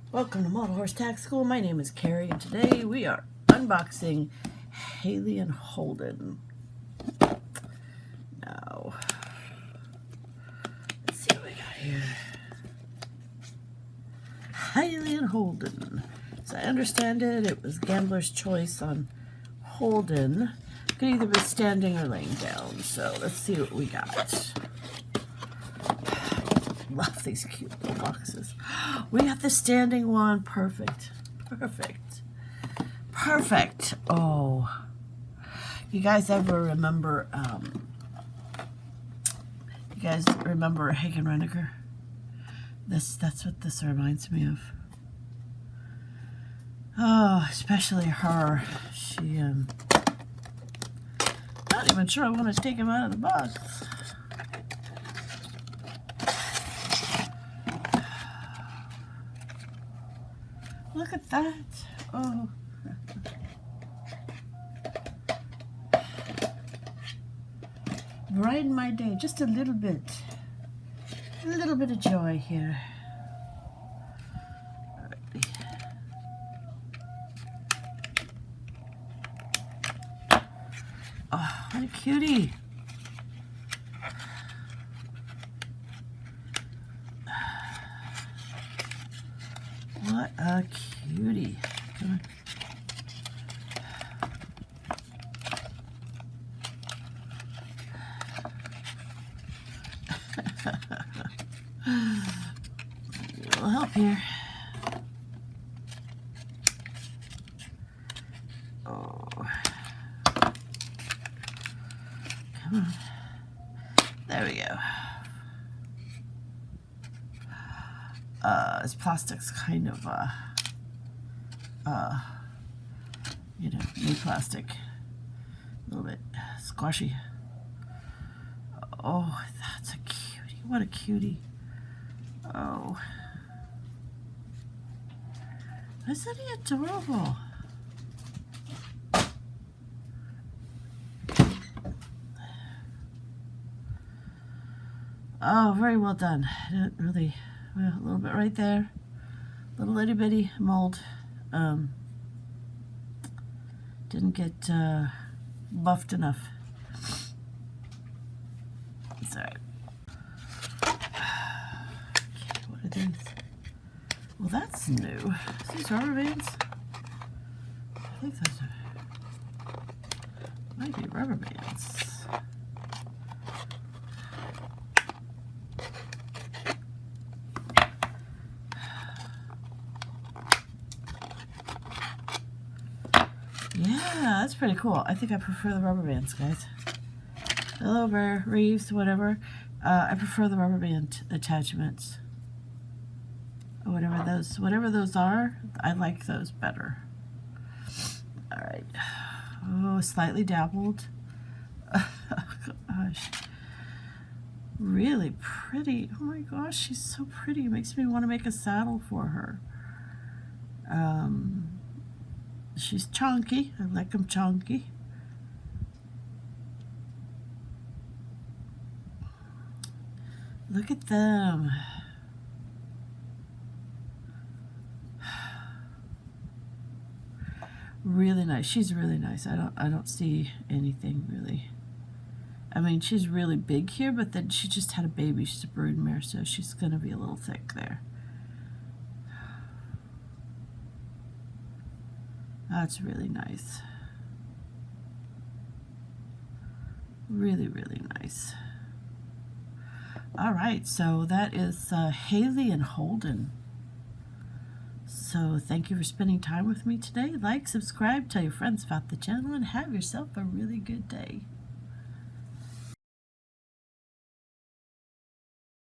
Welcome to Model Horse Tack School. My name is Carrie, and today we are unboxing Hadley and Holden. Now, let's see what we got here. Hadley and Holden. As I understand it, it was Gambler's Choice on Holden. It could either be standing or laying down. So let's see what we got. Love these cute little boxes. We got the standing one. Perfect. Perfect. Perfect. Oh. You guys ever remember, you guys remember Hagen Renneker? That's what this reminds me of. Oh, especially her. She, not even sure I want to take him out of the box. Look at that. Oh. Brighten my day just a little bit. A little bit of joy here. Oh, what a cutie. What a cutie. Come on. A little help here. Oh. Come on. There we go. This plastic's kind of, you know, new plastic. A little bit squashy. Oh, that's a cutie. What a cutie. Oh. Isn't he adorable? Oh, very well done. Really, well, a little bit right there. Little itty bitty mold. Didn't get buffed enough. It's alright. Okay, what are these? Well, that's new. Is these rubber bands? I think those are, might be rubber bands. Yeah, that's pretty cool. I think I prefer the rubber bands, guys. Hello, Bear, Reeves, whatever. I prefer the rubber band attachments. Whatever those are, I like those better. All right. Oh, slightly dappled. Gosh. Really pretty. Oh my gosh, she's so pretty. It makes me want to make a saddle for her. She's chunky. I like them chunky. Look at them. Really nice. She's really nice. I don't see anything really. I mean, she's really big here, but then she just had a baby. She's a broodmare, so she's gonna be a little thick there. That's really nice. Really, really nice. All right, so that is Hadley and Holden. So thank you for spending time with me today. Like, subscribe, tell your friends about the channel, and have yourself a really good day.